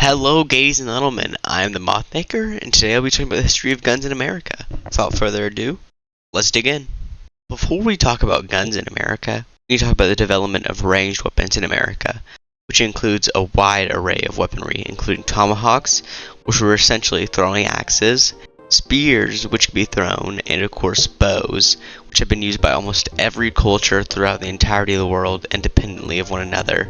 Hello, ladies and gentlemen. I'm the Mothmaker, and today I'll be talking about the history of guns in America. Without further ado, let's dig in. Before we talk about guns in America, we need to talk about the development of ranged weapons in America, which includes a wide array of weaponry, including tomahawks, which were essentially throwing axes, spears, which could be thrown, and of course bows, which have been used by almost every culture throughout the entirety of the world independently of one another.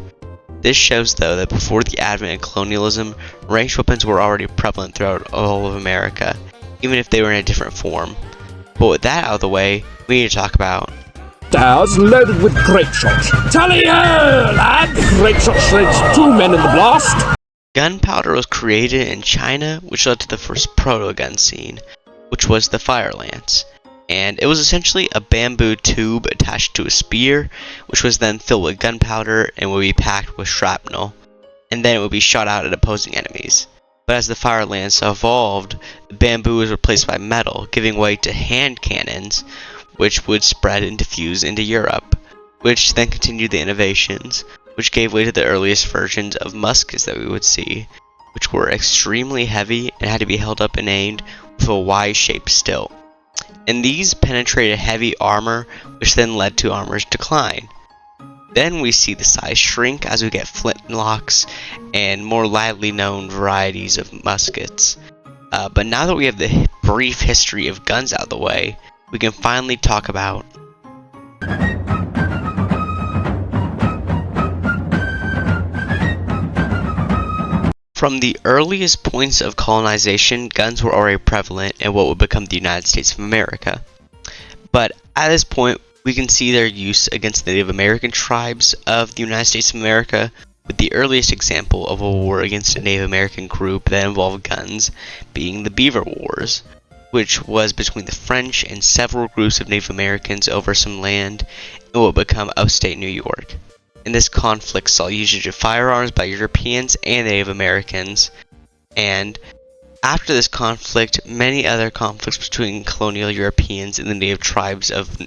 This shows, though, that before the advent of colonialism, ranged weapons were already prevalent throughout all of America, even if they were in a different form. But with that out of the way, we need to talk about Stars loaded with grape shot. Tally-ho, lad! Grape shot shreds 2 men in the blast. gunpowder was created in China, which led to the first proto-gun scene, which was the fire lance. And it was essentially a bamboo tube attached to a spear, which was then filled with gunpowder and would be packed with shrapnel, and then it would be shot out at opposing enemies. But as the fire lance evolved, the bamboo was replaced by metal, giving way to hand cannons, which would spread and diffuse into Europe, which then continued the innovations, which gave way to the earliest versions of muskets that we would see, which were extremely heavy and had to be held up and aimed with a Y-shaped stilt. And these penetrated heavy armor, which then led to armor's decline. Then we see the size shrink as we get flintlocks and more widely known varieties of muskets. But now that we have the brief history of guns out of the way, we can finally talk about From the earliest points of colonization, guns were already prevalent in what would become the United States of America. But at this point, we can see their use against the Native American tribes of the United States of America, with the earliest example of a war against a Native American group that involved guns being the Beaver Wars, which was between the French and several groups of Native Americans over some land in what would become upstate New York. And this conflict saw usage of firearms by Europeans and Native Americans, and after this conflict, many other conflicts between colonial Europeans and the native tribes of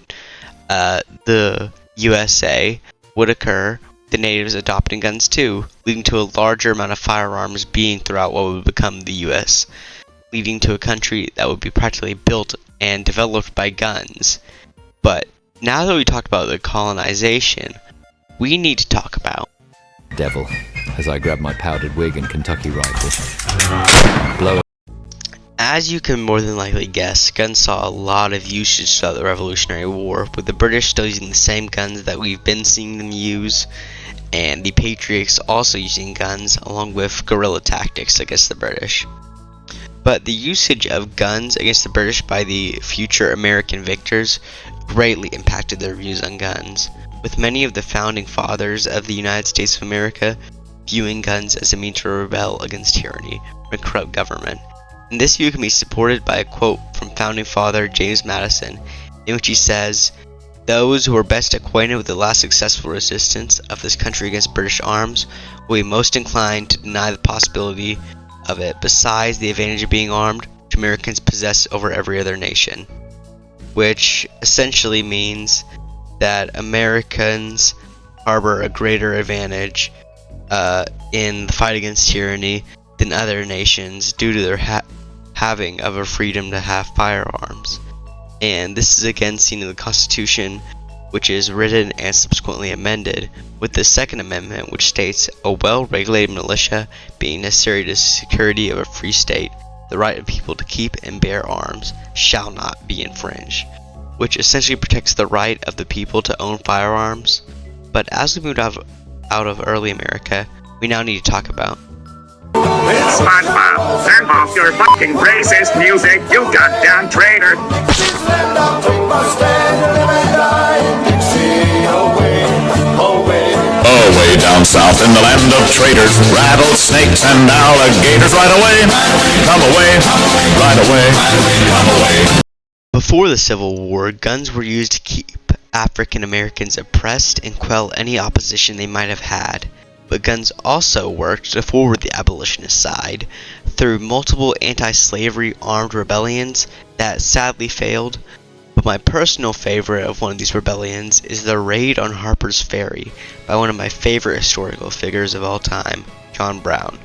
the USA would occur, the natives adopting guns too, leading to a larger amount of firearms being throughout what would become the US, leading to a country that would be practically built and developed by guns. But now that we talked about the colonization, we need to talk about Devil, as I grab my powdered wig and Kentucky rifle. Blow it. As you can more than likely guess, guns saw a lot of usage throughout the Revolutionary War, with the British still using the same guns that we've been seeing them use, and the Patriots also using guns along with guerrilla tactics against the British. But the usage of guns against the British by the future American victors greatly impacted their views on guns, with many of the founding fathers of the United States of America viewing guns as a means to rebel against tyranny or a corrupt government. And this view can be supported by a quote from founding father James Madison, in which he says, "Those who are best acquainted with the last successful resistance of this country against British arms will be most inclined to deny the possibility of it, besides the advantage of being armed, which Americans possess over every other nation." Which essentially means that Americans harbor a greater advantage in the fight against tyranny than other nations due to their having of a freedom to have firearms. And this is again seen in the Constitution, which is written and subsequently amended with the Second Amendment, which states, "A well-regulated militia being necessary to the security of a free state, the right of people to keep and bear arms shall not be infringed," which essentially protects the right of the people to own firearms. But as we moved out of early America, we now need to talk about SpongeBob, turn off your fucking racist music, you goddamn traitor! Oh, way down south in the land of traitors, rattlesnakes and alligators. Right away, come away, right away, come away. Before the Civil War, guns were used to keep African Americans oppressed and quell any opposition they might have had. But guns also worked to forward the abolitionist side through multiple anti-slavery armed rebellions that sadly failed. But my personal favorite of one of these rebellions is the raid on Harper's Ferry by one of my favorite historical figures of all time, John Brown.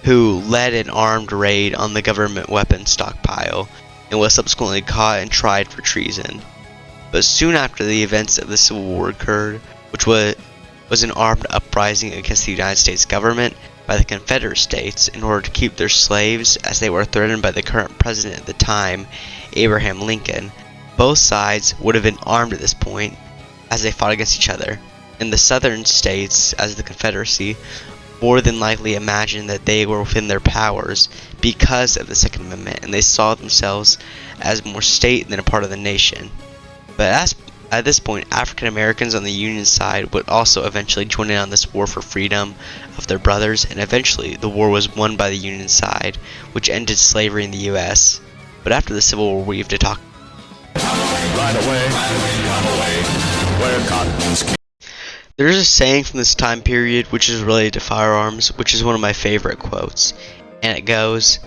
who led an armed raid on the government weapons stockpile and was subsequently caught and tried for treason. But soon after the events of the Civil War occurred, which was an armed uprising against the United States government by the Confederate States in order to keep their slaves as they were threatened by the current president at the time, Abraham Lincoln, both sides would have been armed at this point as they fought against each other. And the southern states, as the Confederacy, more than likely imagined that they were within their powers because of the Second Amendment, and they saw themselves as more state than a part of the nation. But at this point, African Americans on the Union side would also eventually join in on this war for freedom of their brothers, and eventually the war was won by the Union side, which ended slavery in the U.S. But after the Civil War, we have to talk. Right away, where cotton's king. There's a saying from this time period which is related to firearms, which is one of my favorite quotes, and it goes,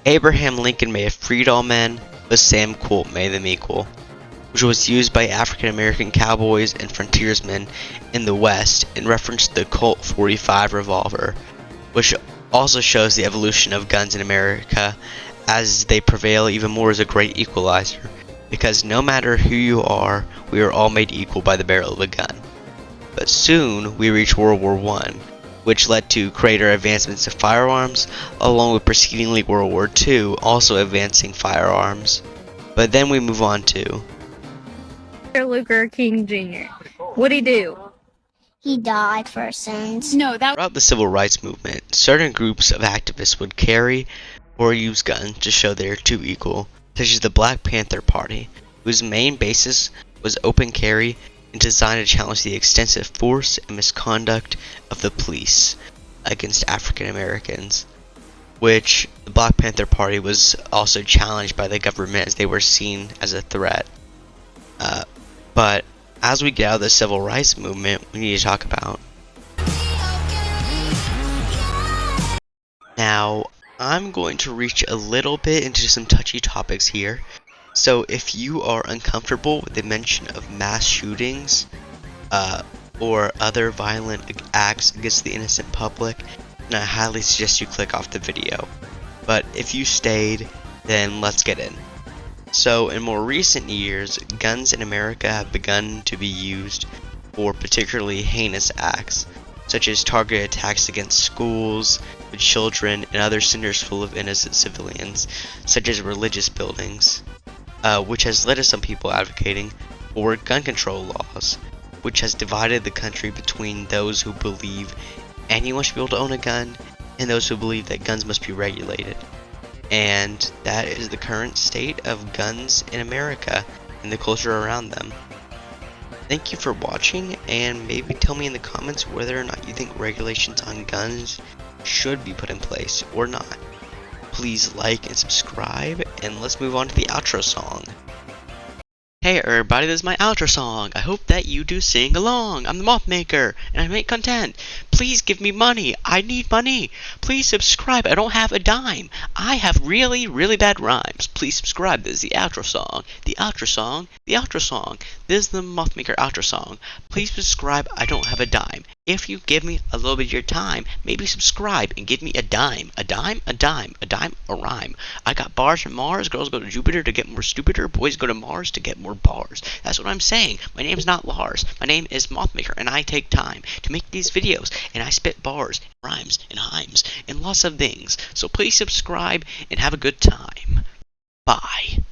"Abraham Lincoln may have freed all men, but Sam Colt made them equal," which was used by African American cowboys and frontiersmen in the West in reference to the Colt 45 revolver, which also shows the evolution of guns in America as they prevail even more as a great equalizer, because no matter who you are, we are all made equal by the barrel of a gun. But soon we reach World War I, which led to greater advancements of firearms, along with precedingly World War II also advancing firearms. But then we move on to Martin Luther King Jr. What'd he do? He died for sins. No, that throughout the civil rights movement, certain groups of activists would carry or use guns to show they are too equal, such as the Black Panther Party, whose main basis was open carry and designed to challenge the extensive force and misconduct of the police against African Americans, which the Black Panther Party was also challenged by the government as they were seen as a threat. But as we get out of the civil rights movement, we need to talk about. Now, I'm going to reach a little bit into some touchy topics here. So if you are uncomfortable with the mention of mass shootings, or other violent acts against the innocent public, then I highly suggest you click off the video. But if you stayed, then let's get in. So in more recent years, guns in America have begun to be used for particularly heinous acts, such as targeted attacks against schools, the children, and other centers full of innocent civilians, such as religious buildings, which has led to some people advocating for gun control laws, which has divided the country between those who believe anyone should be able to own a gun and those who believe that guns must be regulated. And that is the current state of guns in America and the culture around them. Thank you for watching, and maybe tell me in the comments whether or not you think regulations on guns should be put in place or not. Please like and subscribe, and let's move on to the outro song. Hey everybody, this is my outro song. I hope that you do sing along. I'm the Moth Maker, and I make content. Please give me money. I need money. Please subscribe. I don't have a dime. I have really, really bad rhymes. Please subscribe. This is the outro song. The outro song. The outro song. This is the Moth Maker outro song. Please subscribe. I don't have a dime. If you give me a little bit of your time, maybe subscribe and give me a dime. A dime, a dime, a dime, a rhyme. I got bars from Mars. Girls go to Jupiter to get more stupider. Boys go to Mars to get more bars. That's what I'm saying. My name's not Lars. My name is Mothmaker, and I take time to make these videos, and I spit bars, rhymes, and hymes, and lots of things. So please subscribe and have a good time. Bye.